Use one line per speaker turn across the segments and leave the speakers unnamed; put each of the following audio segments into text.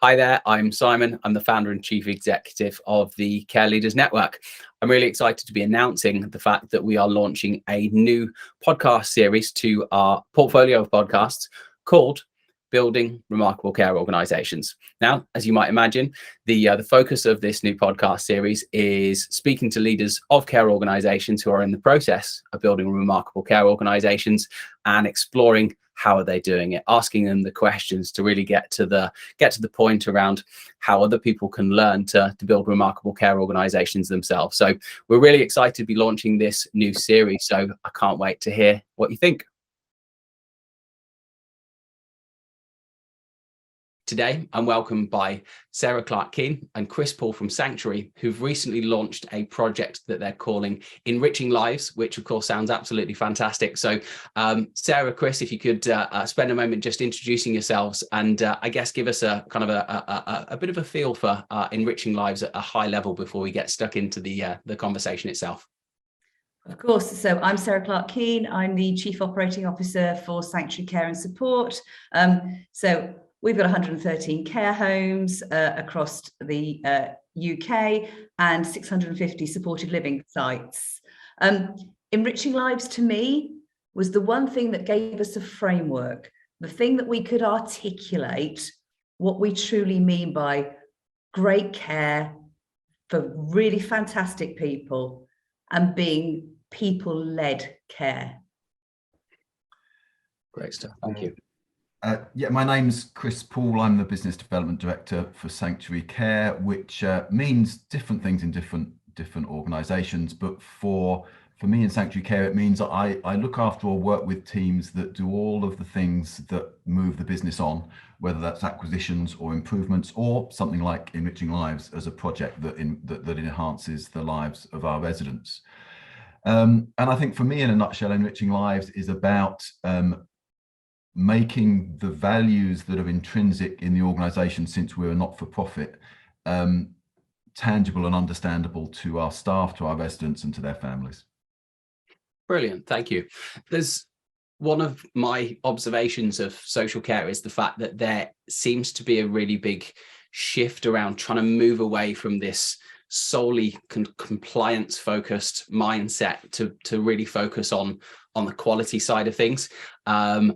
Hi there, I'm Simon. I'm the founder and chief executive of the Care Leaders Network. I'm really excited to be announcing the fact that we are launching a new podcast series to our portfolio of podcasts called Building Remarkable Care Organizations. Now, as you might imagine, the focus of this new podcast series is speaking to leaders of care organizations who are in the process of building remarkable care organizations and exploring how are they doing it, asking them the questions to really get to the point around how other people can learn to build remarkable care organizations themselves. So we're really excited to be launching this new series. So I can't wait to hear what you think. Today, I'm welcomed by Sarah Clarke-Kuehn and Chris Poole from Sanctuary, who've recently launched a project that they're calling Enriching Lives, which of course sounds absolutely fantastic. So Sarah, Chris, if you could spend a moment just introducing yourselves and I guess give us a kind of a bit of a feel for Enriching Lives at a high level before we get stuck into the conversation itself.
Of course. So I'm Sarah Clarke-Kuehn. I'm the Chief Operating Officer for Sanctuary Care and Support. So we've got 113 care homes across the UK and 650 supported living sites. Enriching Lives to me was the one thing that gave us a framework, the thing that we could articulate what we truly mean by great care for really fantastic people and being people-led care.
Great stuff. Thank you.
My name's Chris Poole. I'm the Business Development Director for Sanctuary Care, which means different things in different organisations. But for me in Sanctuary Care, it means I look after or work with teams that do all of the things that move the business on, whether that's acquisitions or improvements or something like Enriching Lives as a project that enhances the lives of our residents. And I think for me, in a nutshell, Enriching Lives is about making the values that are intrinsic in the organisation, since we're a not-for-profit, tangible and understandable to our staff, to our residents and to their families.
Brilliant, thank you. There's one of my observations of social care is the fact that there seems to be a really big shift around trying to move away from this solely compliance focused mindset to really focus on the quality side of things. My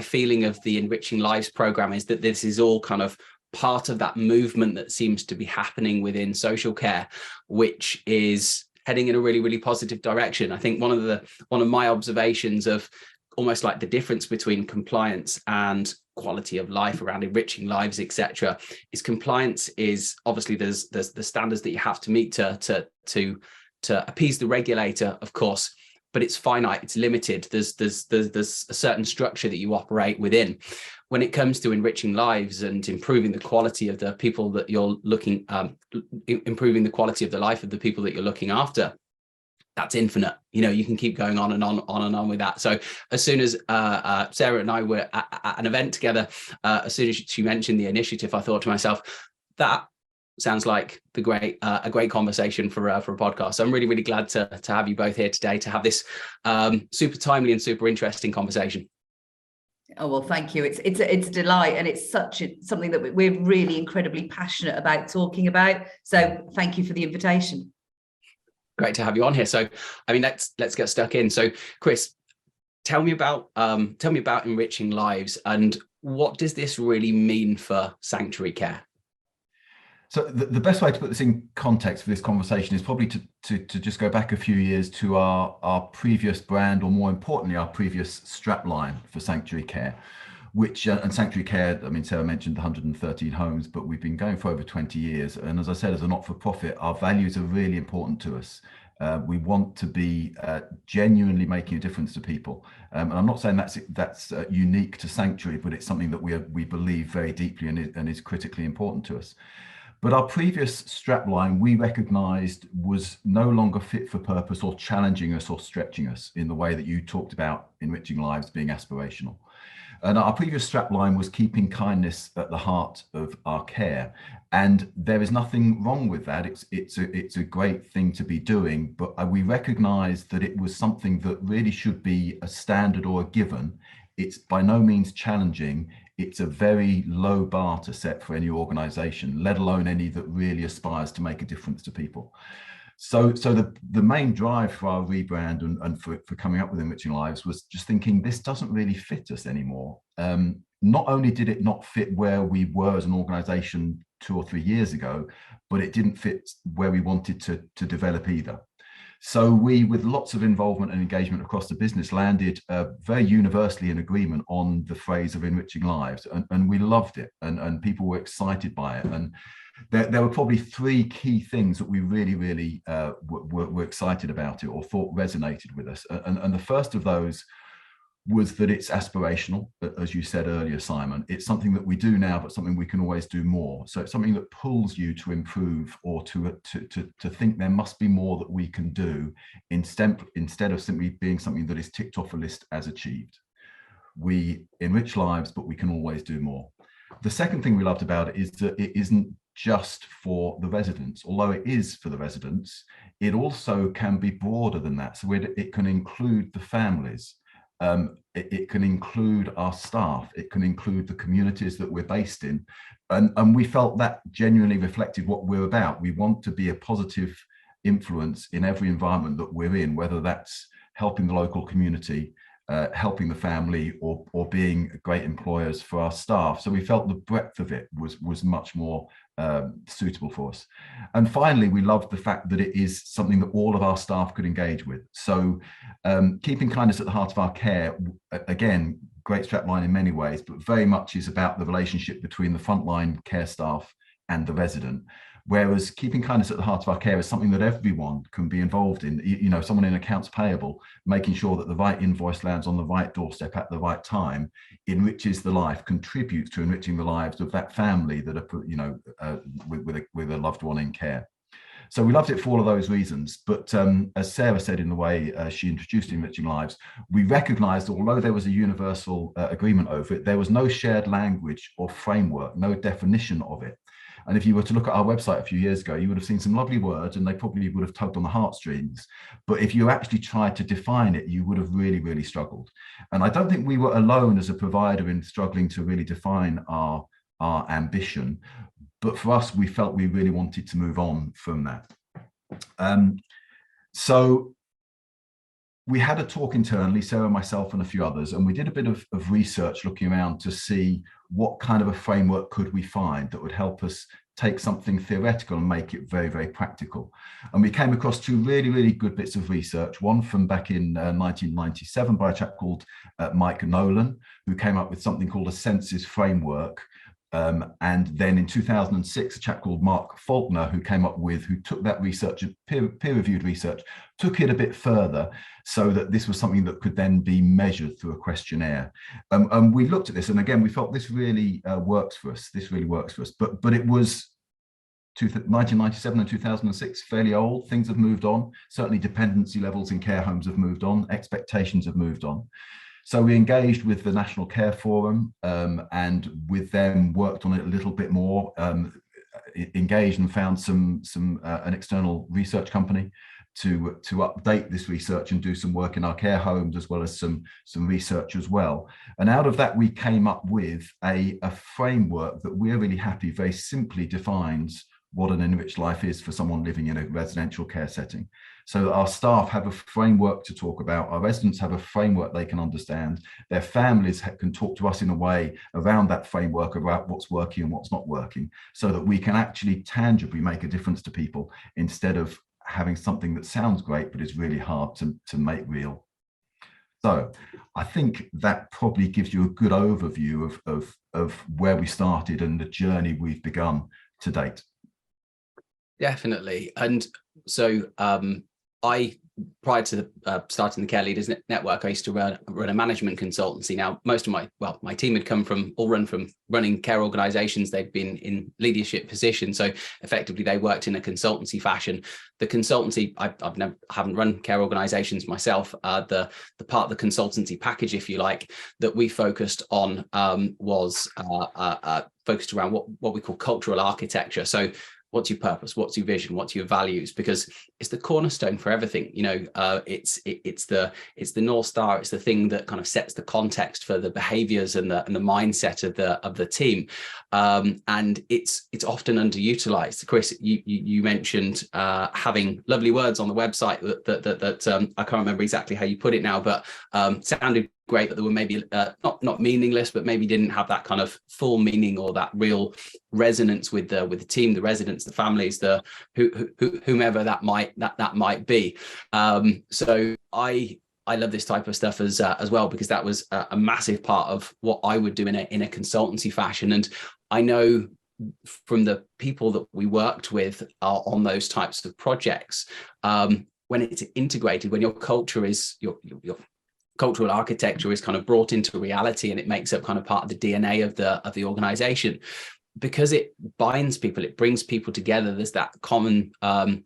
feeling of the Enriching Lives program is that this is all kind of part of that movement that seems to be happening within social care, which is heading in a really, really positive direction. I think one of my observations of almost like the difference between compliance and quality of life around enriching lives, etc., is compliance is obviously there's the standards that you have to meet to appease the regulator, of course, but it's finite, it's limited. There's a certain structure that you operate within. When it comes to enriching lives and improving the quality of the people that you're looking, improving the quality of the life of the people that you're looking after, that's infinite. You know, you can keep going on and on with that. So as soon as Sarah and I were at an event together, as soon as she mentioned the initiative, I thought to myself, that sounds like a great conversation for a podcast. So I'm really, really glad to have you both here today to have this super timely and super interesting conversation.
Oh, well, thank you. It's a delight, and it's something that we're really incredibly passionate about talking about. So thank you for the invitation.
Great to have you on here. So, I mean, let's get stuck in. So, Chris, tell me about Enriching Lives, and what does this really mean for Sanctuary Care?
So the best way to put this in context for this conversation is probably to just go back a few years to our previous brand, or more importantly, our previous strapline for Sanctuary Care, which and Sanctuary Care, I mean, Sarah mentioned 113 homes, but we've been going for over 20 years. And as I said, as a not-for-profit, our values are really important to us. We want to be genuinely making a difference to people. And I'm not saying that's unique to Sanctuary, but it's something that we believe very deeply and is critically important to us. But our previous strapline, we recognised, was no longer fit for purpose or challenging us or stretching us in the way that you talked about Enriching Lives being aspirational. And our previous strapline was keeping kindness at the heart of our care. And there is nothing wrong with that. It's a great thing to be doing, but we recognised that it was something that really should be a standard or a given. It's by no means challenging. it's a very low bar to set for any organization, let alone any that really aspires to make a difference to people. So the main drive for our rebrand and for coming up with Enriching Lives was just thinking, this doesn't really fit us anymore. Not only did it not fit where we were as an organization 2 or 3 years ago, but it didn't fit where we wanted to develop either. So we, with lots of involvement and engagement across the business, landed very universally in agreement on the phrase of Enriching Lives, and we loved it, and people were excited by it. And there were probably 3 key things that we really were excited about it, or thought resonated with us. And the first of those was that it's aspirational, as you said earlier, Simon. It's something that we do now, but something we can always do more. So it's something that pulls you to improve, or to think there must be more that we can do, instead of simply being something that is ticked off a list as achieved. We enrich lives, but we can always do more. The second thing we loved about it is that it isn't just for the residents. Although it is for the residents, it also can be broader than that. So it can include the families. It can include our staff, it can include the communities that we're based in, and we felt that genuinely reflected what we're about. We want to be a positive influence in every environment that we're in, whether that's helping the local community, helping the family, or being great employers for our staff. So we felt the breadth of it was much more suitable for us. And finally, we loved the fact that it is something that all of our staff could engage with. So keeping kindness at the heart of our care, again, great strapline in many ways, but very much is about the relationship between the frontline care staff and the resident. Whereas keeping kindness at the heart of our care is something that everyone can be involved in. You know, someone in accounts payable, making sure that the right invoice lands on the right doorstep at the right time, enriches the life, contributes to enriching the lives of that family that are, you know, with a loved one in care. So we loved it for all of those reasons. But as Sarah said in the way she introduced Enriching Lives, we recognized, although there was a universal agreement over it, there was no shared language or framework, no definition of it. And if you were to look at our website a few years ago, you would have seen some lovely words, and they probably would have tugged on the heartstrings. But if you actually tried to define it, you would have really struggled. And I don't think we were alone as a provider in struggling to really define our ambition. But for us, we felt we really wanted to move on from that. So we had a talk internally, Sarah, myself, and a few others, and we did a bit of research looking around to see what kind of a framework could we find that would help us take something theoretical and make it very practical. And we came across 2 really good bits of research, one from back in 1997 by a chap called Mike Nolan, who came up with something called a senses framework. And then in 2006, a chap called Mark Faulkner, who took that research, peer-reviewed research, took it a bit further so that this was something that could then be measured through a questionnaire. And we looked at this, and again, we felt this really works for us. This really works for us. But it was 1997 and 2006, fairly old. Things have moved on. Certainly dependency levels in care homes have moved on. Expectations have moved on. So we engaged with the National Care Forum, and with them worked on it a little bit more, engaged and found an external research company to update this research and do some work in our care homes, as well as some research as well. And out of that, we came up with a framework that we're really happy very simply defines what an enriched life is for someone living in a residential care setting. So our staff have a framework to talk about, our residents have a framework they can understand, their families can talk to us in a way around that framework about what's working and what's not working, so that we can actually tangibly make a difference to people, instead of having something that sounds great but is really hard to make real. So I think that probably gives you a good overview of where we started and the journey we've begun to date.
Definitely. And so prior to starting the Care Leaders Network, I used to run a management consultancy. Now, most of my team had run from running care organizations. They'd been in leadership positions. So effectively, they worked in a consultancy fashion. The consultancy, I haven't run care organizations myself. The part of the consultancy package, if you like, that we focused on was focused around what we call cultural architecture. So what's your purpose, what's your vision, what's your values, because it's the cornerstone for everything. It's the North Star. It's the thing that kind of sets the context for the behaviors and the mindset of the team. And it's often underutilized. Chris, you mentioned having lovely words on the website that I can't remember exactly how you put it now, but sounded great, that they were maybe not meaningless, but maybe didn't have that kind of full meaning or that real resonance with the team, the residents, the families, the whomever that might be. So I love this type of stuff as well, because that was a massive part of what I would do in a consultancy fashion. And I know from the people that we worked with on those types of projects, when it's integrated, when your culture is your cultural architecture is kind of brought into reality, and it makes up kind of part of the DNA of the organization, because it binds people, it brings people together. There's that common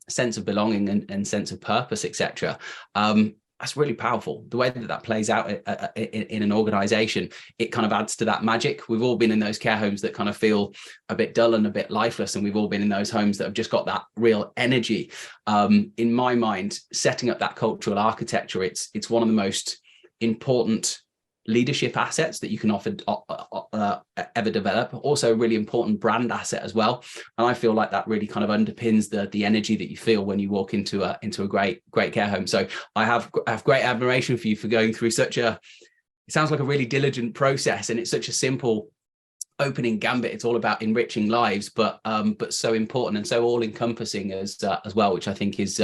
sense of belonging and sense of purpose, etc. That's really powerful. The way that plays out in an organization, it kind of adds to that magic. We've all been in those care homes that kind of feel a bit dull and a bit lifeless, and we've all been in those homes that have just got that real energy. In my mind, setting up that cultural architecture, it's one of the most important leadership assets that you can ever develop. Also a really important brand asset as well. And I feel like that really kind of underpins the energy that you feel when you walk into a great care home. So I have great admiration for you for going through it sounds like a really diligent process, and it's such a simple opening gambit. It's all about enriching lives, but so important and so all encompassing as well, which I think is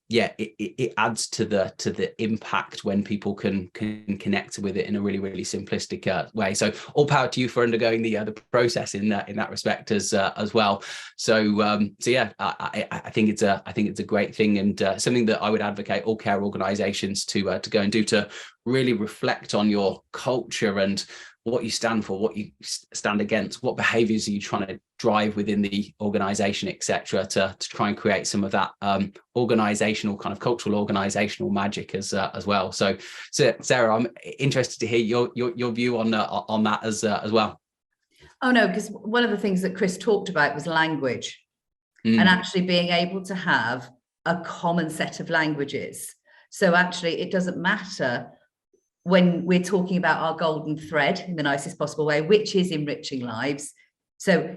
it adds to the impact when people can connect with it in a really, really simplistic way. So all power to you for undergoing the process in that respect as well. So yeah, I think it's a great thing, and something that I would advocate all care organizations to go and do, to really reflect on your culture and what you stand for, what you stand against, what behaviors are you trying to drive within the organization, etc., to try and create some of that organizational kind of cultural organizational magic as well. So Sarah, I'm interested to hear your view on that as well.
Oh no, because one of the things that Chris talked about was language, and actually being able to have a common set of languages. So actually, it doesn't matter when we're talking about our golden thread in the nicest possible way, which is enriching lives. So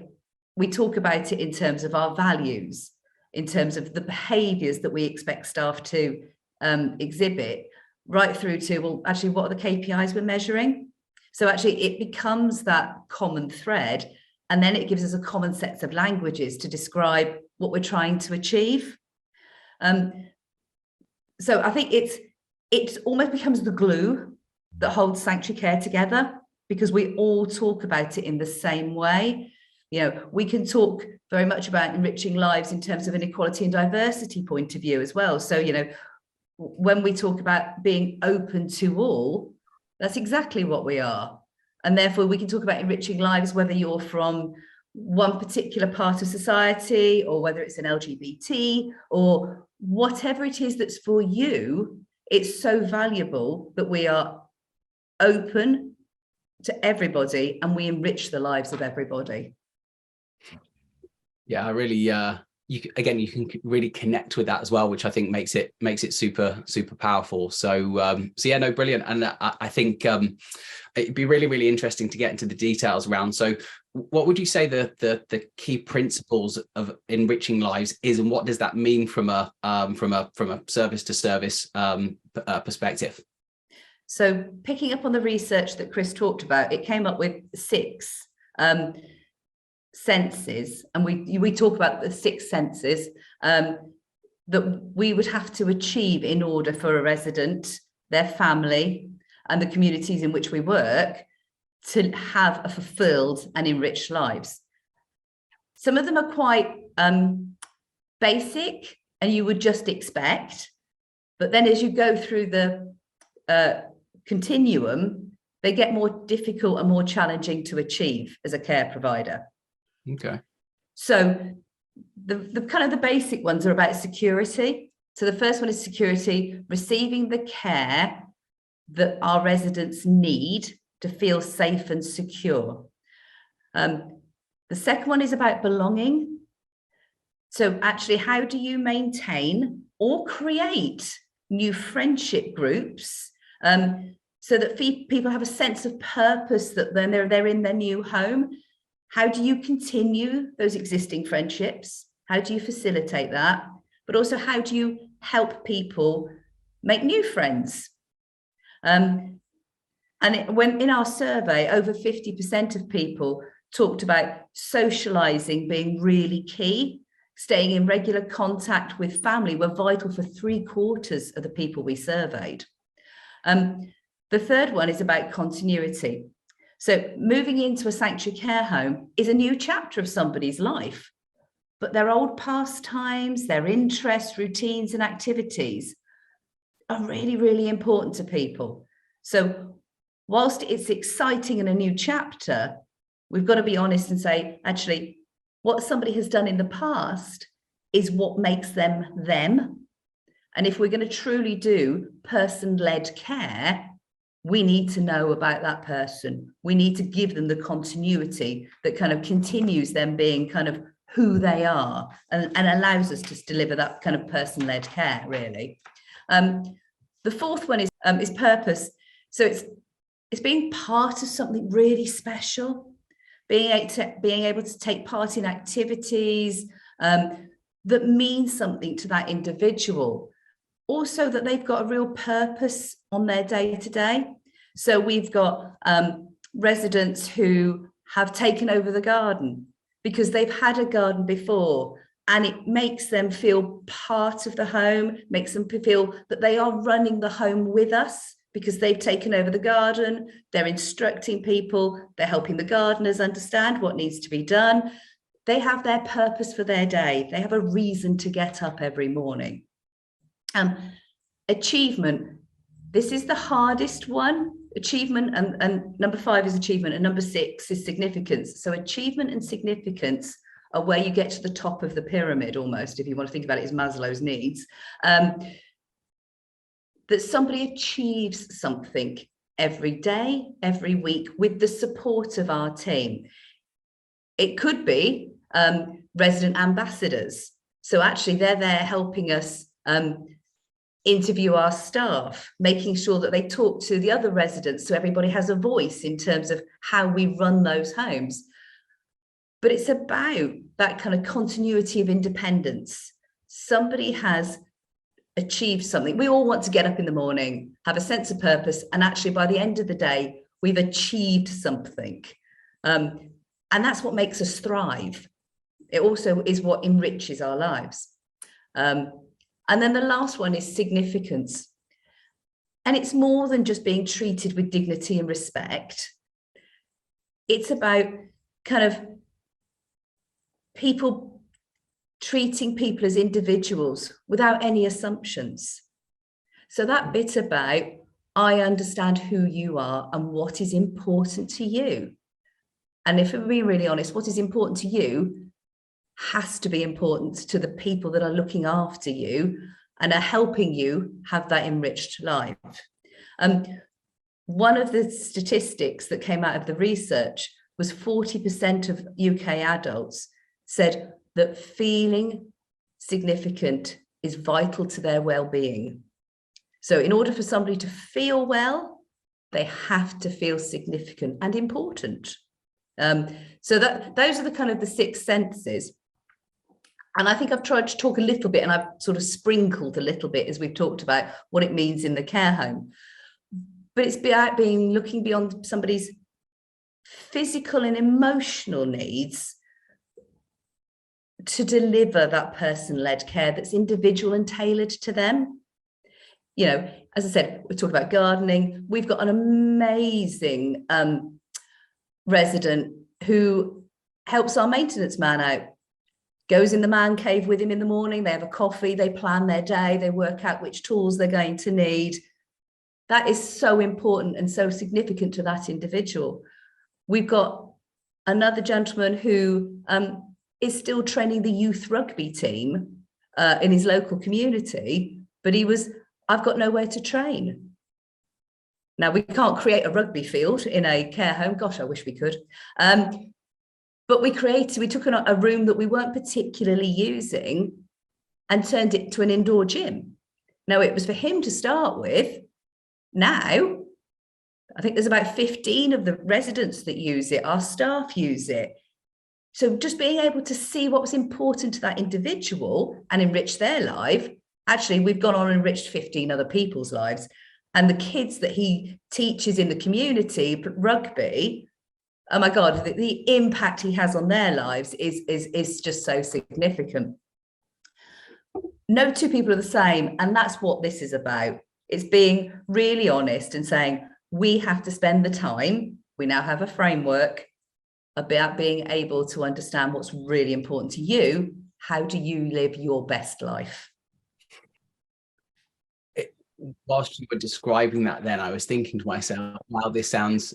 we talk about it in terms of our values, in terms of the behaviours that we expect staff to exhibit, right through to, well, actually, what are the KPIs we're measuring? So actually, it becomes that common thread, and then it gives us a common set of languages to describe what we're trying to achieve. So I think it almost becomes the glue that holds sanctuary care together, because we all talk about it in the same way. We can talk very much about enriching lives in terms of an equality and diversity point of view as well. So, when we talk about being open to all, that's exactly what we are. And therefore, we can talk about enriching lives, whether you're from one particular part of society, or whether it's an LGBT, or whatever it is that's for you. It's so valuable that we are open to everybody, and we enrich the lives of everybody.
Yeah, I really you can really connect with that as well, which I think makes it super powerful. So yeah, no, brilliant. And I think it'd be really, really interesting to get into the details around. So what would you say the key principles of enriching lives is, and what does that mean from a service to service perspective?
So picking up on the research that Chris talked about, it came up with 6 senses, and we talk about the 6 senses that we would have to achieve in order for a resident, their family, and the communities in which we work to have a fulfilled and enriched lives. Some of them are quite basic, and you would just expect, but then as you go through the continuum, they get more difficult and more challenging to achieve as a care provider.
Okay.
So the kind of the basic ones are about security. So the first one is security, receiving the care that our residents need to feel safe and secure. The second one is about belonging. So actually, how do you maintain or create new friendship groups so that people have a sense of purpose that then they're in their new home? How do you continue those existing friendships? How do you facilitate that? But also, how do you help people make new friends? When in our survey, over 50% of people talked about socializing being really key. Staying in regular contact with family were vital for 3/4 of the people we surveyed. The third one is about continuity. So moving into a sanctuary care home is a new chapter of somebody's life, but their old pastimes, their interests, routines, and activities are really, really important to people. So whilst it's exciting and a new chapter, we've got to be honest and say, actually, what somebody has done in the past is what makes them them. And if we're going to truly do person-led care, we need to know about that person. We need to give them the continuity that kind of continues them being kind of who they are and allows us to deliver that kind of person-led care, really. The fourth one is purpose. So it's being part of something really special, being able to take part in activities that mean something to that individual. Also that they've got a real purpose on their day-to-day. So we've got residents who have taken over the garden because they've had a garden before, and it makes them feel part of the home, makes them feel that they are running the home with us because they've taken over the garden, they're instructing people, they're helping the gardeners understand what needs to be done. They have their purpose for their day. They have a reason to get up every morning. Achievement. This is the hardest one. Achievement and number 5 is achievement, and number 6 is significance. So achievement and significance are where you get to the top of the pyramid, almost, if you want to think about it as Maslow's needs. That somebody achieves something every day, every week, with the support of our team. It could be resident ambassadors. So actually they're there helping us interview our staff, making sure that they talk to the other residents so everybody has a voice in terms of how we run those homes. But it's about that kind of continuity of independence. Somebody has achieved something. We all want to get up in the morning, have a sense of purpose, and actually by the end of the day, we've achieved something. And that's what makes us thrive. It also is what enriches our lives. And then the last one is significance. And it's more than just being treated with dignity and respect. It's about kind of people treating people as individuals without any assumptions. So that bit about, I understand who you are and what is important to you. And if we're being really honest, what is important to you has to be important to the people that are looking after you and are helping you have that enriched life. One of the statistics that came out of the research was 40% of UK adults said that feeling significant is vital to their well-being. So in order for somebody to feel well, they have to feel significant and important. So those are the kind of the 6 senses. And I think I've tried to talk a little bit, and I've sort of sprinkled a little bit as we've talked about what it means in the care home. But it's about looking beyond somebody's physical and emotional needs to deliver that person-led care that's individual and tailored to them. You know, as I said, we talked about gardening. We've got an amazing resident who helps our maintenance man out. Goes in the man cave with him in the morning, they have a coffee, they plan their day, they work out which tools they're going to need. That is so important and so significant to that individual. We've got another gentleman who is still training the youth rugby team in his local community, but I've got nowhere to train. Now, we can't create a rugby field in a care home. Gosh, I wish we could. But we took a room that we weren't particularly using and turned it to an indoor gym. Now, it was for him to start with. Now, I think there's about 15 of the residents that use it. Our staff use it. So just being able to see what was important to that individual and enrich their life. Actually, we've gone on and enriched 15 other people's lives. And the kids that he teaches in the community, rugby, oh my God, the impact he has on their lives is just so significant. No two people are the same. And that's what this is about. It's being really honest and saying, we have to spend the time. We now have a framework about being able to understand what's really important to you. How do you live your best life?
Whilst you were describing that, then I was thinking to myself, wow, this sounds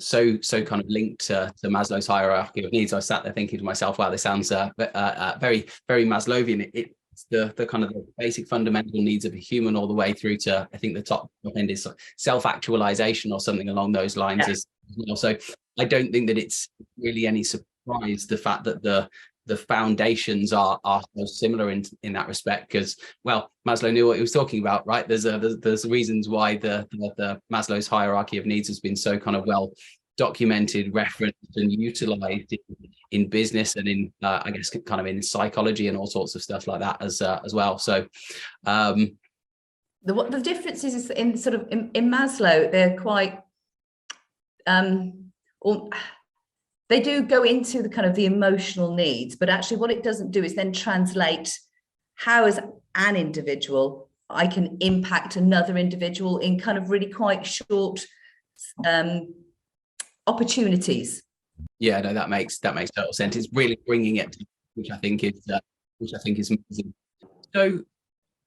so kind of linked to Maslow's hierarchy of needs. I sat there thinking to myself, wow, this sounds very, very Maslowian. It's the kind of the basic fundamental needs of a human all the way through to, I think the top end is self-actualization or something along those lines. As well. So I don't think that it's really any surprise the fact that the foundations are so similar in that respect, because, well, Maslow knew what he was talking about, right? There's reasons why the Maslow's hierarchy of needs has been so kind of well documented, referenced, and utilized in business and in I guess kind of in psychology and all sorts of stuff like that as well. So
the difference is in sort of in Maslow, they're quite they do go into the kind of the emotional needs, but actually what it doesn't do is then translate how as an individual I can impact another individual in kind of really quite short opportunities.
Yeah, no, that makes total sense. It's really bringing it, which I think is amazing. So,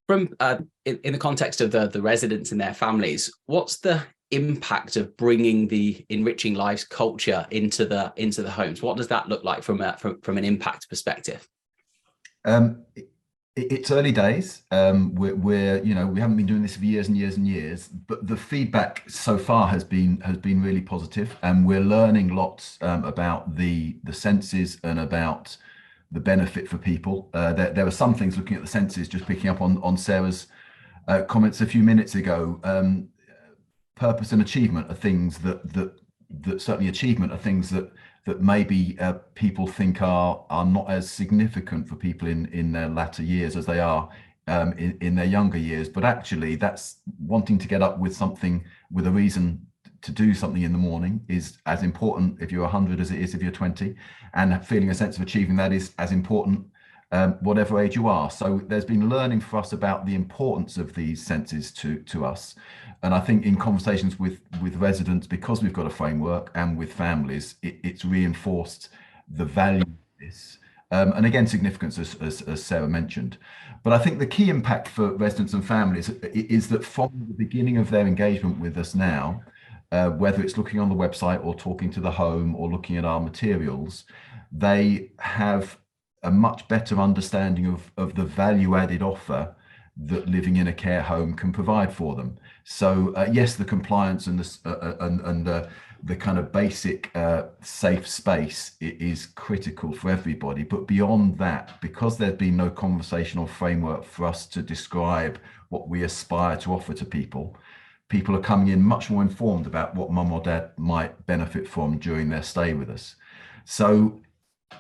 from in the context of the residents and their families, what's the impact of bringing the Enriching Lives culture into the homes? What does that look like from an impact perspective?
It's early days. We're we haven't been doing this for years and years and years, but the feedback so far has been really positive, and we're learning lots about the senses and about the benefit for people. There are some things, looking at the senses, just picking up on Sarah's comments a few minutes ago. Purpose and achievement are things that certainly achievement are things that maybe people think are not as significant for people in their latter years as they are in their younger years. But actually, that's wanting to get up with something, with a reason to do something in the morning, is as important if you're 100 as it is if you're 20, and feeling a sense of achieving that is as important whatever age you are. So there's been learning for us about the importance of these senses to us. And I think in conversations with residents, because we've got a framework, and with families, it's reinforced the value of this. And again, significance, as Sarah mentioned. But I think the key impact for residents and families is that from the beginning of their engagement with us now, whether it's looking on the website or talking to the home or looking at our materials, they have a much better understanding of the value-added offer that living in a care home can provide for them. So yes, the compliance and the kind of basic safe space is critical for everybody. But beyond that, because there's been no conversational framework for us to describe what we aspire to offer to people, people are coming in much more informed about what mum or dad might benefit from during their stay with us. So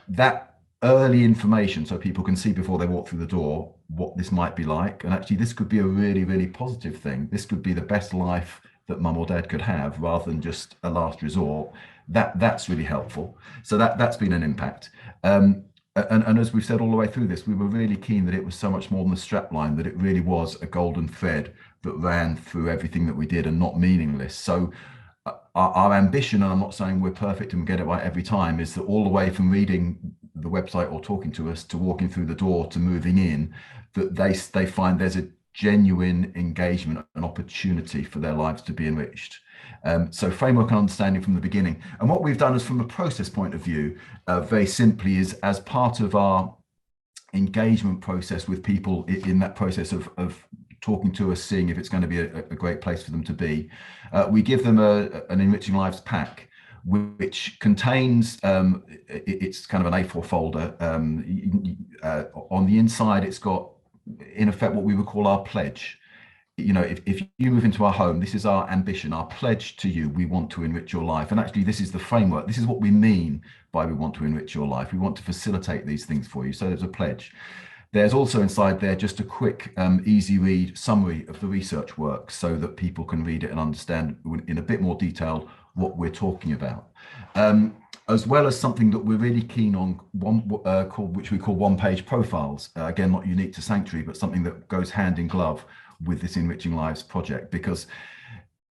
that early information, so people can see before they walk through the door what this might be like, and actually this could be a really, really positive thing. This could be the best life that mum or dad could have, rather than just a last resort. That's really helpful. So that's been an impact. And as we've said all the way through this, we were really keen that it was so much more than the strapline, that it really was a golden thread that ran through everything that we did, and not meaningless. So our ambition, and I'm not saying we're perfect and we get it right every time, is that all the way from reading the website or talking to us, to walking through the door, to moving in, that they find there's a genuine engagement and opportunity for their lives to be enriched. So framework and understanding from the beginning. And what we've done is, from a process point of view, very simply, is as part of our engagement process with people, in that process of talking to us, seeing if it's going to be a great place for them to be, we give them an Enriching Lives pack, which contains, it's kind of an A4 folder. On the inside, it's got, in effect, what we would call our pledge. You know, if you move into our home, this is our ambition, our pledge to you. We want to enrich your life. And actually, this is the framework. This is what we mean by we want to enrich your life. We want to facilitate these things for you. So there's a pledge. There's also inside there just a quick, easy read summary of the research work so that people can read it and understand in a bit more detail what we're talking about. As well as something that we're really keen on, which we call one-page profiles. Again, not unique to Sanctuary, but something that goes hand in glove with this Enriching Lives project, because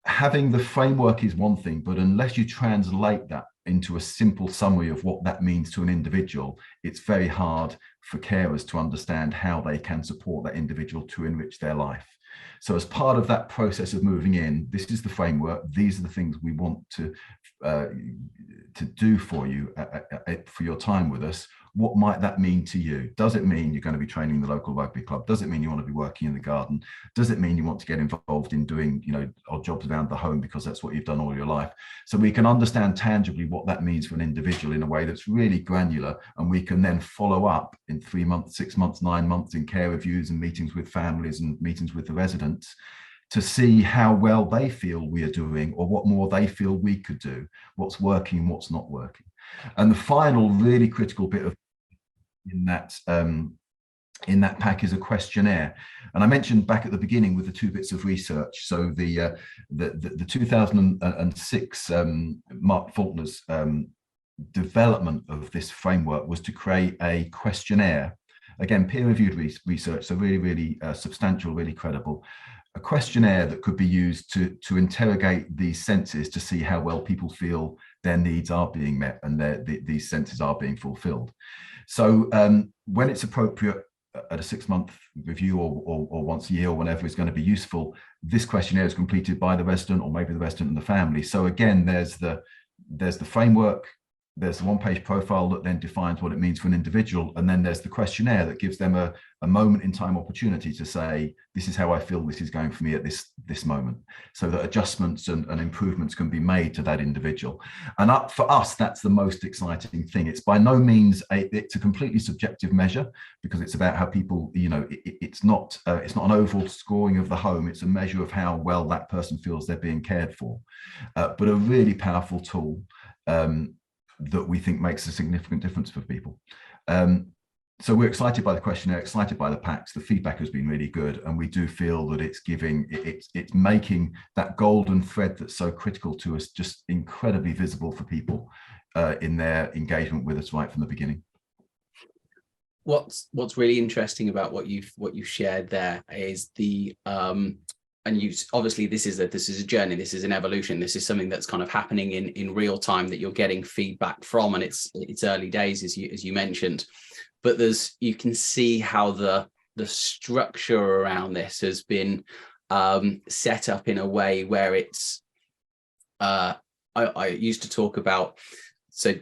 having the framework is one thing, but unless you translate that into a simple summary of what that means to an individual, it's very hard for carers to understand how they can support that individual to enrich their life. So as part of that process of moving in, this is the framework. These are the things we want to do for you for your time with us. What might that mean to you? Does it mean you're going to be training in the local rugby club? Does it mean you want to be working in the garden? Does it mean you want to get involved in doing, you know, odd jobs around the home because that's what you've done all your life? So we can understand tangibly what that means for an individual in a way that's really granular, and we can then follow up in 3 months, 6 months, 9 months in care reviews and meetings with families and meetings with the residents to see how well they feel we are doing, or what more they feel we could do, what's working and what's not working. And the final really critical bit of in that pack is a questionnaire. And I mentioned back at the beginning with the 2 bits of research. So the 2006 Mark Faulkner's development of this framework was to create a questionnaire. Again, peer-reviewed research, so really, really substantial, really credible. A questionnaire that could be used to interrogate these senses to see how well people feel their needs are being met and these senses are being fulfilled. So when it's appropriate at a 6-month review or once a year or whenever is going to be useful, this questionnaire is completed by the resident or maybe the resident and the family. So again, there's the framework, there's the one-page profile that then defines what it means for an individual, and then there's the questionnaire that gives them a moment in time opportunity to say, this is how I feel this is going for me at this moment, so that adjustments and improvements can be made to that individual. And for us, that's the most exciting thing. It's by no means it's a completely subjective measure, because it's about how people, you know, it's not an overall scoring of the home. It's a measure of how well that person feels they're being cared for, but a really powerful tool that we think makes a significant difference for people. So we're excited by the questionnaire, excited by the packs. The feedback has been really good, and we do feel that it's making that golden thread that's so critical to us just incredibly visible for people in their engagement with us right from the beginning.
What's really interesting about what you've shared there is the and you obviously this is a journey, this is an evolution, this is something that's kind of happening in real time, that you're getting feedback from, and it's early days as you mentioned, but you can see how the structure around this has been set up in a way where it's I used to talk about, so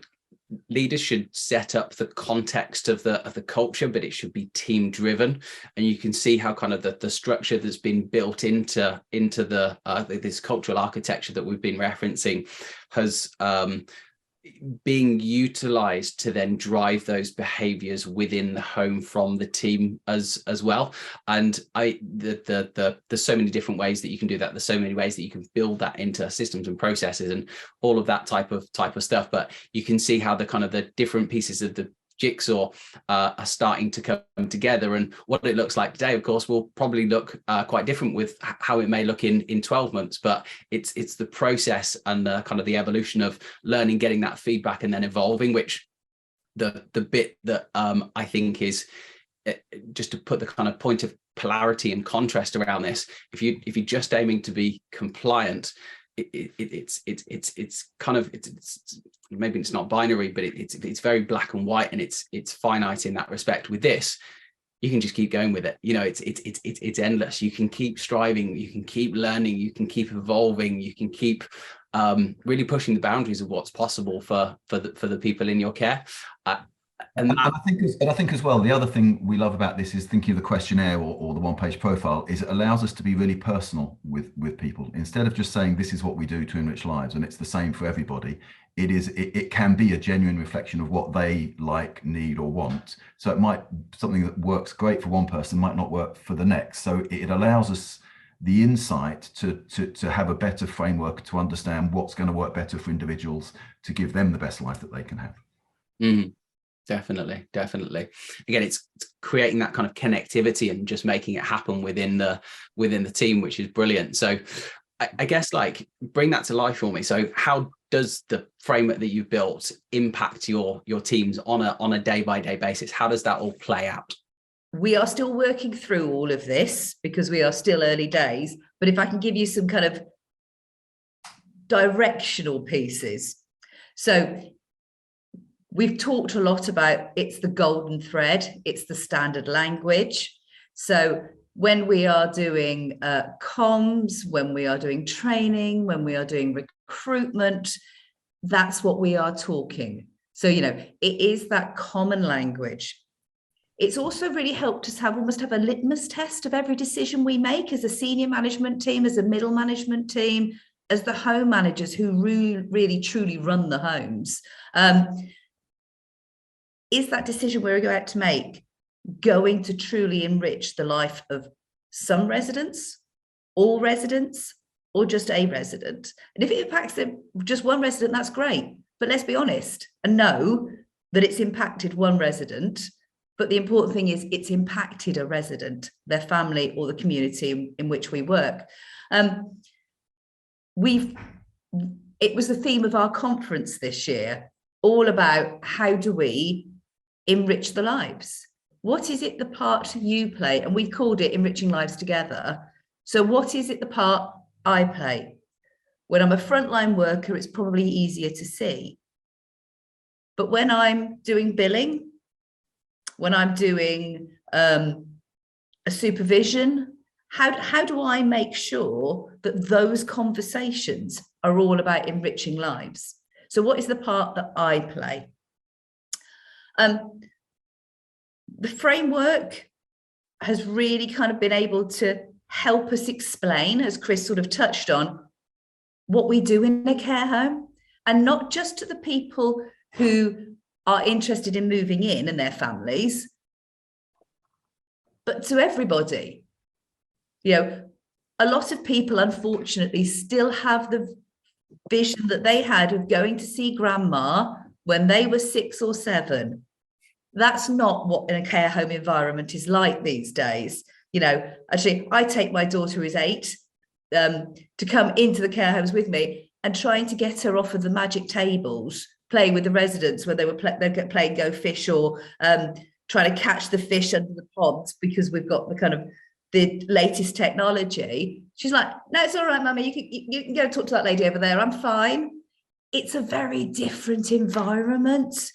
leaders should set up the context of the culture, but it should be team driven. And you can see how kind of the structure that's been built into the this cultural architecture that we've been referencing has being utilized to then drive those behaviors within the home from the team as well. And there's so many different ways that you can do that. There's so many ways that you can build that into systems and processes and all of that type of stuff. But you can see how the different pieces of the jigsaw are starting to come together, and what it looks like today, of course, will probably look quite different with how it may look in 12 months. But it's the process and kind of the evolution of learning, getting that feedback, and then evolving, which the bit that I think is just to put the kind of point of polarity and contrast around this. If you're just aiming to be compliant, it's maybe it's not binary, but it's very black and white, and it's finite in that respect. With this, you can just keep going with it. You know, it's endless. You can keep striving, you can keep learning, you can keep evolving, you can keep really pushing the boundaries of what's possible for the people in your care. And that,
I think as well, the other thing we love about this is thinking of the questionnaire or the one-page profile is it allows us to be really personal with people. Instead of just saying this is what we do to enrich lives and it's the same for everybody, it can be a genuine reflection of what they like, need, or want. So it might, something that works great for one person might not work for the next. So it allows us the insight to have a better framework to understand what's going to work better for individuals to give them the best life that they can have.
Mm, definitely. Again, it's creating that kind of connectivity and just making it happen within the team, which is brilliant. So I guess, like, bring that to life for me. So how does the framework that you've built impact your teams on a day-by-day basis? How does that all play out?
We are still working through all of this because we are still early days. But if I can give you some kind of directional pieces. So we've talked a lot about it's the golden thread, it's the standard language. So when we are doing comms, when we are doing training, when we are doing recruitment, that's what we are talking. So, it is that common language. It's also really helped us almost have a litmus test of every decision we make as a senior management team, as a middle management team, as the home managers who really truly run the homes. Is that decision we're about to make going to truly enrich the life of some residents, all residents, or just a resident? And if it impacts just one resident, that's great. But let's be honest and know that it's impacted one resident. But the important thing is it's impacted a resident, their family, or the community in which we work. It was the theme of our conference this year, all about how do we enrich the lives? What is it the part you play? And we've called it Enriching Lives Together. So what is it the part I play? When I'm a frontline worker, it's probably easier to see. But when I'm doing billing, when I'm doing a supervision, how do I make sure that those conversations are all about enriching lives? So what is the part that I play? The framework has really kind of been able to help us explain, as Chris sort of touched on, what we do in a care home, and not just to the people who are interested in moving in and their families, but to everybody. A lot of people, unfortunately, still have the vision that they had of going to see grandma when they were 6 or 7. That's not what in a care home environment is like these days. Actually, I take my daughter who is 8 to come into the care homes with me, and trying to get her off of the magic tables, playing with the residents where they're playing Go Fish, or trying to catch the fish under the pods because we've got the latest technology. She's like, no, it's all right, Mummy, you can go talk to that lady over there, I'm fine. It's a very different environment.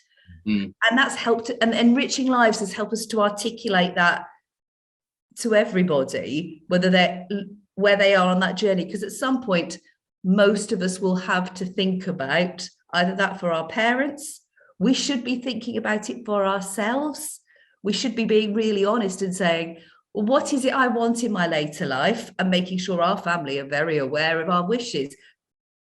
And that's helped, and Enriching Lives has helped us to articulate that to everybody, where they are on that journey. Because at some point, most of us will have to think about either that for our parents. We should be thinking about it for ourselves. We should be being really honest and saying, well, what is it I want in my later life? And making sure our family are very aware of our wishes.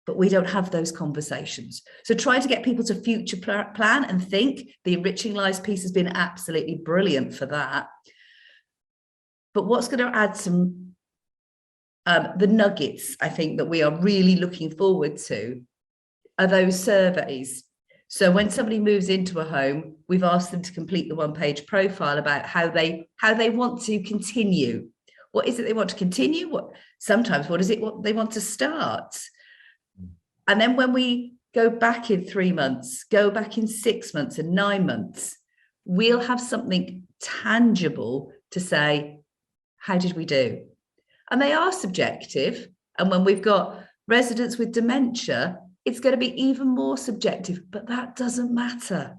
But we don't have those conversations. So trying to get people to future plan and think, the Enriching Lives piece has been absolutely brilliant for that. But what's going to add some, the nuggets, I think, that we are really looking forward to are those surveys. So when somebody moves into a home, we've asked them to complete the one-page profile about how they want to continue. What is it they want to continue? What is it what they want to start? And then when we go back in 3 months, go back in 6 months and 9 months, we'll have something tangible to say, how did we do? And they are subjective. And when we've got residents with dementia, it's going to be even more subjective, but that doesn't matter.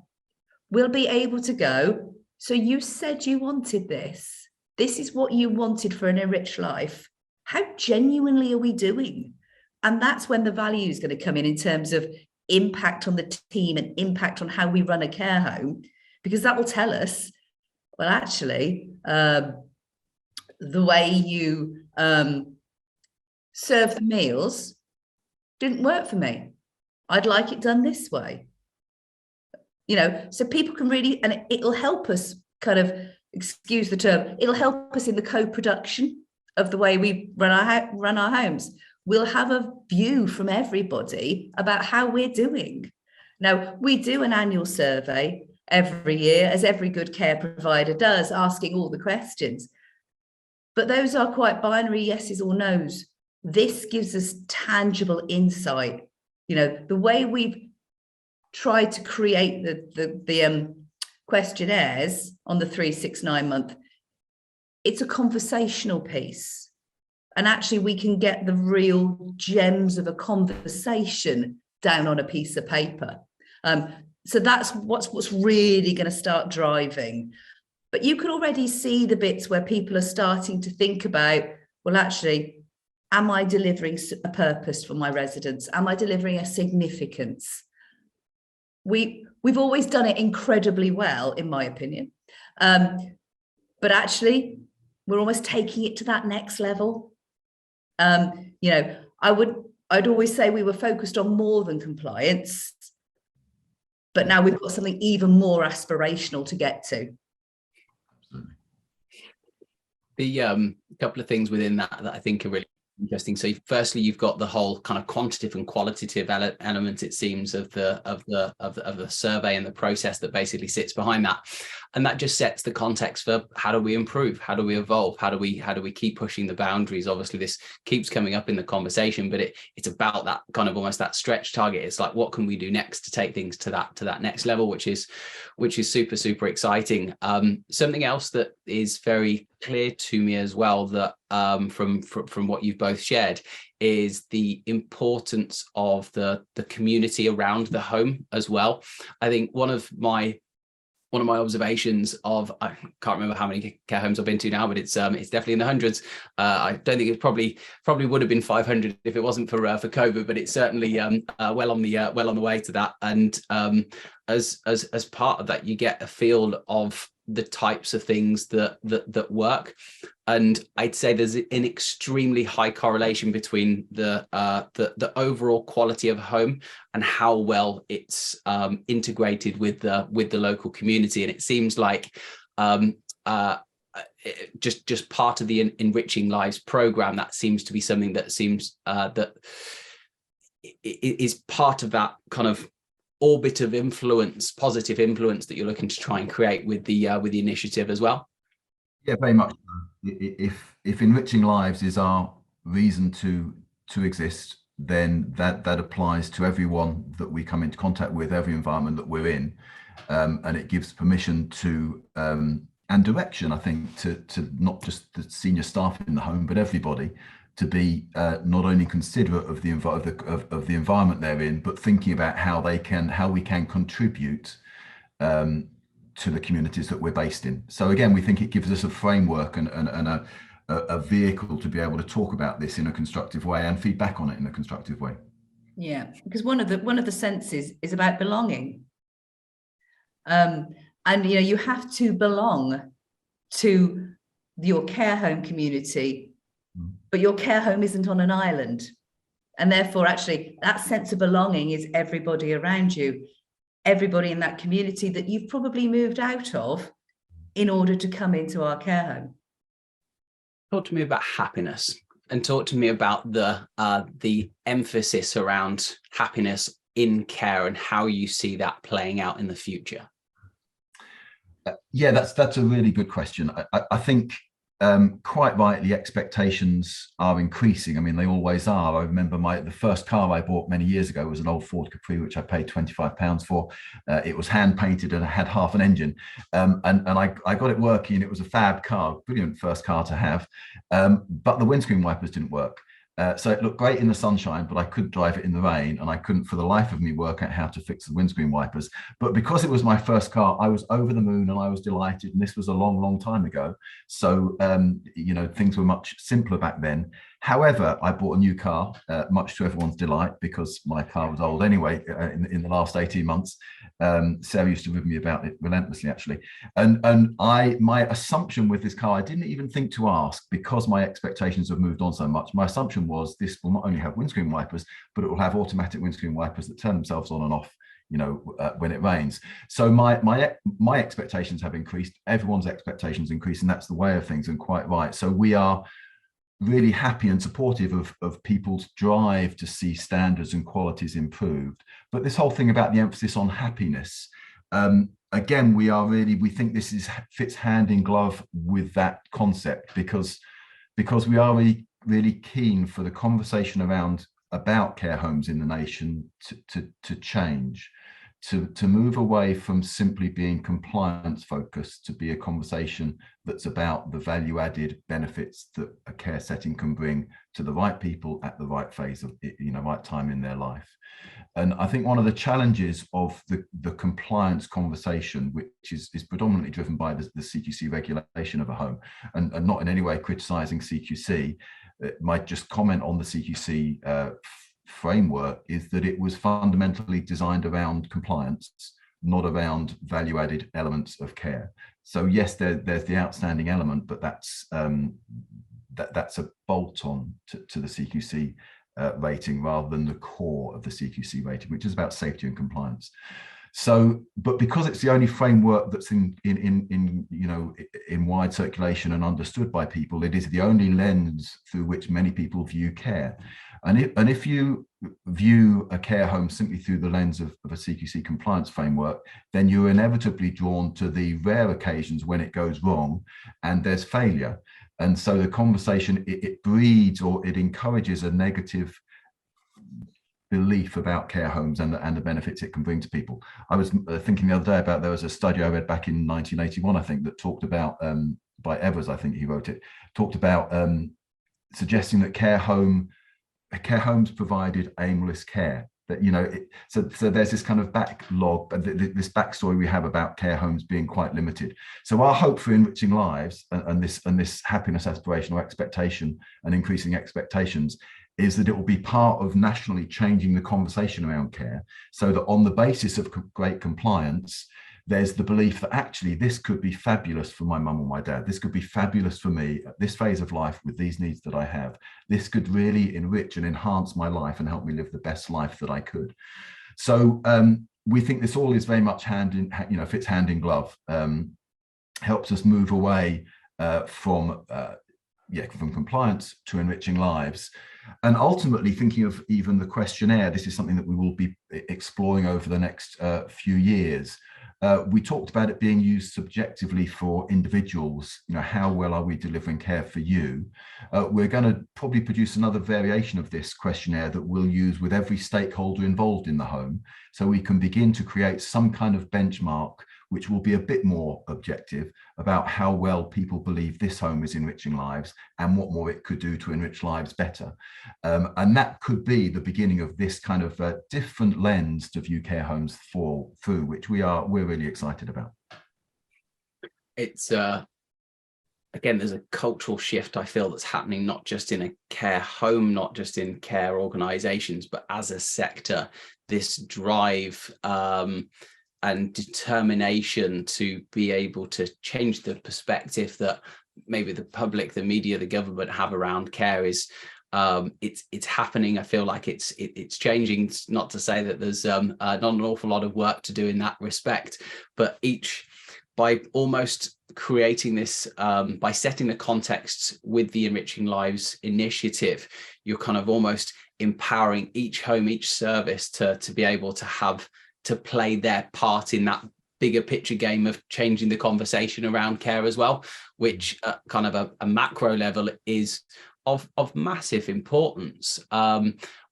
We'll be able to go, so you said you wanted this. This is what you wanted for an enriched life. How genuinely are we doing? And that's when the value is going to come in terms of impact on the team and impact on how we run a care home. because that will tell us, well, actually, the way you serve the meals didn't work for me. I'd like it done this way. So people can really, and it'll help us kind of, excuse the term, it'll help us in the co-production of the way we run our homes. We'll have a view from everybody about how we're doing. Now, we do an annual survey every year, as every good care provider does, asking all the questions. But those are quite binary yeses or nos. This gives us tangible insight. The way we've tried to create the questionnaires on the 3, 6, 9 month, it's a conversational piece. And actually we can get the real gems of a conversation down on a piece of paper. So that's what's really going to start driving. But you can already see the bits where people are starting to think about, well, actually, am I delivering a purpose for my residents? Am I delivering a significance? We've always done it incredibly well, in my opinion. But actually, we're almost taking it to that next level. I'd always say we were focused on more than compliance, but now we've got something even more aspirational to get to.
The couple of things within that I think are really interesting. So firstly, you've got the whole kind of quantitative and qualitative element, it seems, of the survey and the process that basically sits behind that, and that just sets the context for how do we improve, how do we evolve, how do we keep pushing the boundaries. Obviously this keeps coming up in the conversation, but it's about that kind of almost that stretch target. It's like, what can we do next to take things to that next level, which is super, super exciting. Something else that is very clear to me as well, that from what you've both shared, is the importance of the community around the home as well. I think one of my observations of, I can't remember how many care homes I've been to now, but it's definitely in the hundreds. I don't think it probably would have been 500 if it wasn't for COVID, but it's certainly well on the way to that. And as part of that, you get a feel of the types of things that work. And I'd say there's an extremely high correlation between the overall quality of a home and how well it's integrated with the local community. And it seems like just part of the Enriching Lives program, that seems to be something that seems that is part of that kind of orbit of influence, positive influence that you're looking to try and create with the initiative as well.
Yeah, very much. If Enriching Lives is our reason to exist, then that applies to everyone that we come into contact with, every environment that we're in, and it gives permission to and direction, I think, to not just the senior staff in the home, but everybody, to be not only considerate of the environment they're in, but thinking about how we can contribute to the communities that we're based in. So again, we think it gives us a framework and a vehicle to be able to talk about this in a constructive way and feedback on it in a constructive way.
Yeah, because one of the senses is about belonging, and you have to belong to your care home community. But your care home isn't on an island. And therefore, actually, that sense of belonging is everybody around you, everybody in that community that you've probably moved out of in order to come into our care home.
Talk to me about happiness, and talk to me about the emphasis around happiness in care and how you see that playing out in the future.
Yeah, that's a really good question. I think quite rightly, expectations are increasing. I mean, they always are. I remember the first car I bought many years ago was an old Ford Capri, which I paid £25 for. It was hand painted and it had half an engine. And I got it working. It was a fab car, brilliant first car to have. But the windscreen wipers didn't work. So it looked great in the sunshine, but I couldn't drive it in the rain, and I couldn't for the life of me work out how to fix the windscreen wipers. But because it was my first car, I was over the moon and I was delighted. And this was a long, long time ago. So, things were much simpler back then. However, I bought a new car, much to everyone's delight, because my car was old anyway in the last 18 months. Sarah used to rib me about it relentlessly, actually. And my assumption with this car, I didn't even think to ask, because my expectations have moved on so much. My assumption was this will not only have windscreen wipers, but it will have automatic windscreen wipers that turn themselves on and off, when it rains. So my expectations have increased. Everyone's expectations increase, and that's the way of things, and quite right. So we are really happy and supportive of people's drive to see standards and qualities improved. But this whole thing about the emphasis on happiness, again, we think this fits hand in glove with that concept, because we are really, really keen for the conversation about care homes in the nation to change, to move away from simply being compliance focused, to be a conversation that's about the value added benefits that a care setting can bring to the right people at the right phase of, right time in their life. And I think one of the challenges of the compliance conversation, which is predominantly driven by the CQC regulation of a home, and not in any way criticizing CQC, might just comment on the CQC framework, is that it was fundamentally designed around compliance, not around value-added elements of care. So yes, there's the outstanding element, but that's a bolt-on to the CQC rating, rather than the core of the CQC rating, which is about safety and compliance. So, but because it's the only framework that's in wide circulation and understood by people, it is the only lens through which many people view care. And if you view a care home simply through the lens of a CQC compliance framework, then you're inevitably drawn to the rare occasions when it goes wrong and there's failure. And so the conversation, it breeds, or it encourages, a negative belief about care homes and the benefits it can bring to people. I was thinking the other day about, there was a study I read back in 1981, I think, that talked about, by Evers, I think he wrote it, talked about suggesting that care homes provided aimless care. That, so there's this kind of backlog, this backstory we have about care homes being quite limited. So our hope for Enriching Lives and this happiness aspiration or expectation and increasing expectations is that it will be part of nationally changing the conversation around care, so that on the basis of great compliance, there's the belief that actually this could be fabulous for my mum or my dad. This could be fabulous for me at this phase of life with these needs that I have. This could really enrich and enhance my life and help me live the best life that I could. So we think this all is very much fits hand in glove, helps us move away from compliance to enriching lives. And ultimately, thinking of even the questionnaire, this is something that we will be exploring over the next few years. We talked about it being used subjectively for individuals. How well are we delivering care for you? We're going to probably produce another variation of this questionnaire that we'll use with every stakeholder involved in the home, so we can begin to create some kind of benchmark which will be a bit more objective about how well people believe this home is enriching lives and what more it could do to enrich lives better. And that could be the beginning of this kind of different lens to view care homes through, which we're really excited about.
It's again, there's a cultural shift, I feel, that's happening, not just in a care home, not just in care organizations, but as a sector, this drive and determination to be able to change the perspective that maybe the public, the media, the government have around care is it's happening. I feel like it's changing. It's not to say that there's not an awful lot of work to do in that respect, but by almost creating this, by setting the context with the Enriching Lives initiative, you're kind of almost empowering each home, each service to be able to play their part in that bigger picture game of changing the conversation around care as well, which kind of a macro level is of massive importance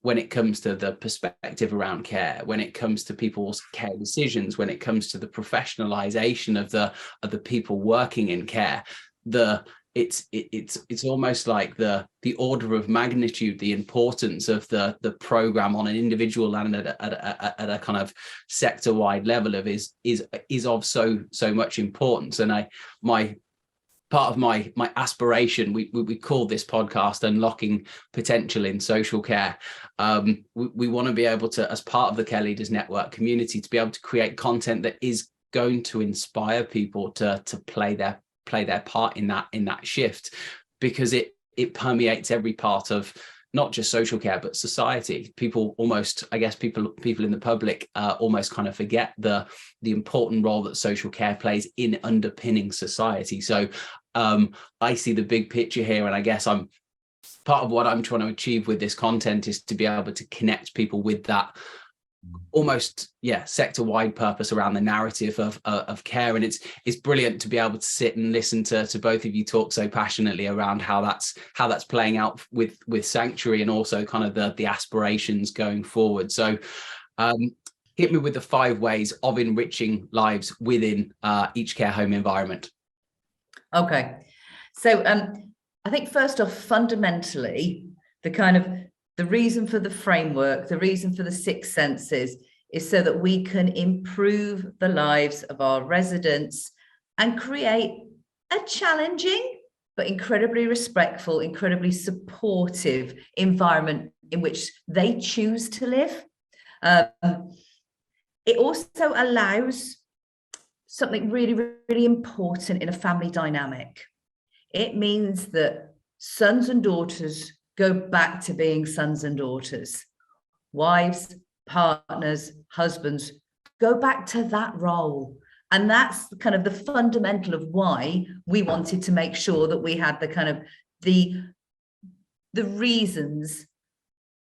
when it comes to the perspective around care, when it comes to people's care decisions, when it comes to the professionalization of the people working in care. It's almost like the order of magnitude, the importance of the program on an individual and at a kind of sector-wide level is of so much importance. And my part of my aspiration, we call this podcast Unlocking Potential in Social Care. We want to be able to, as part of the Care Leaders Network community, to be able to create content that is going to inspire people to play their part in that shift, because it permeates every part of not just social care, but society. People almost, I guess, people in the public almost kind of forget the important role that social care plays in underpinning society. So I see the big picture here, and I guess part of what I'm trying to achieve with this content is to be able to connect people with that almost sector-wide purpose around the narrative of care. And it's brilliant to be able to sit and listen to both of you talk so passionately around how that's playing out with Sanctuary, and also kind of the aspirations going forward. So hit me with the 5 ways of enriching lives within each care home environment.
Okay, so I think first off, fundamentally, the reason for the framework, the reason for the 6 senses, is so that we can improve the lives of our residents and create a challenging but incredibly respectful, incredibly supportive environment in which they choose to live. It also allows something really, really important in a family dynamic. It means that sons and daughters go back to being sons and daughters. Wives, partners, husbands go back to that role. And that's kind of the fundamental of why we wanted to make sure that we had the kind of the reasons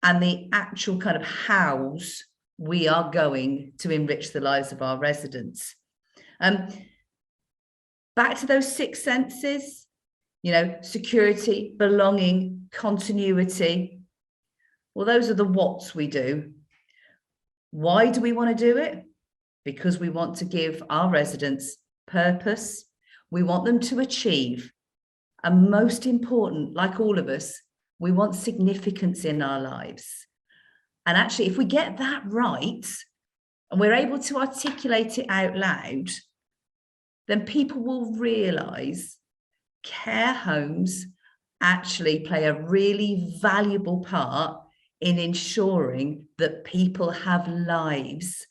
and the actual kind of hows we are going to enrich the lives of our residents. Back to those 6 senses, security, belonging, continuity. Well, those are the whats we do. Why do we want to do it? Because we want to give our residents purpose. We want them to achieve. And most important, like all of us, we want significance in our lives. And actually, if we get that right, and we're able to articulate it out loud, then people will realise care homes actually play a really valuable part in ensuring that people have lives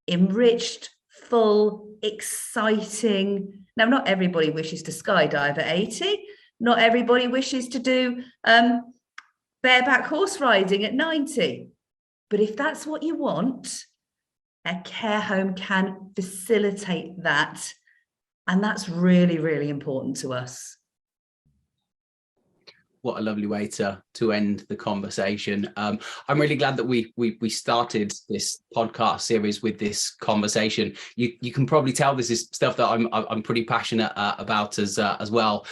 enriched, full, exciting. Now, not everybody wishes to skydive at 80. Not everybody wishes to do bareback horse riding at 90. But if that's what you want, a care home can facilitate that. And that's really, really important to us.
What a lovely way to end the conversation. I'm really glad that we started this podcast series with this conversation. You can probably tell this is stuff that I'm pretty passionate about as well.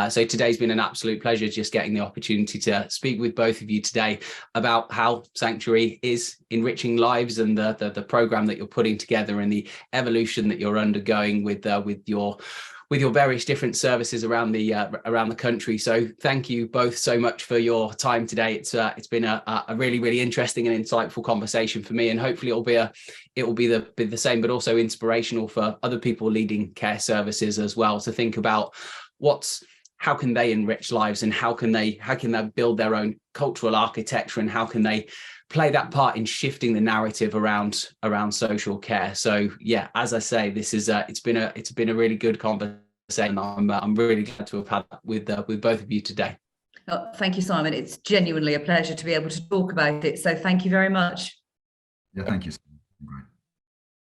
So today's been an absolute pleasure, just getting the opportunity to speak with both of you today about how Sanctuary is enriching lives, and the program that you're putting together, and the evolution that you're undergoing with your various different services around the country. So thank you both so much for your time today. It's been a really, really interesting and insightful conversation for me, and hopefully it will be the same, but also inspirational for other people leading care services as well, to think about how can they enrich lives, and how can they build their own cultural architecture, and how can they play that part in shifting the narrative around social care. So yeah, as I say, this is it's been a really good conversation. I'm really glad to have had that with both of you today.
Oh, thank you, Simon. It's genuinely a pleasure to be able to talk about it. So thank you very much.
Yeah, thank you. Great.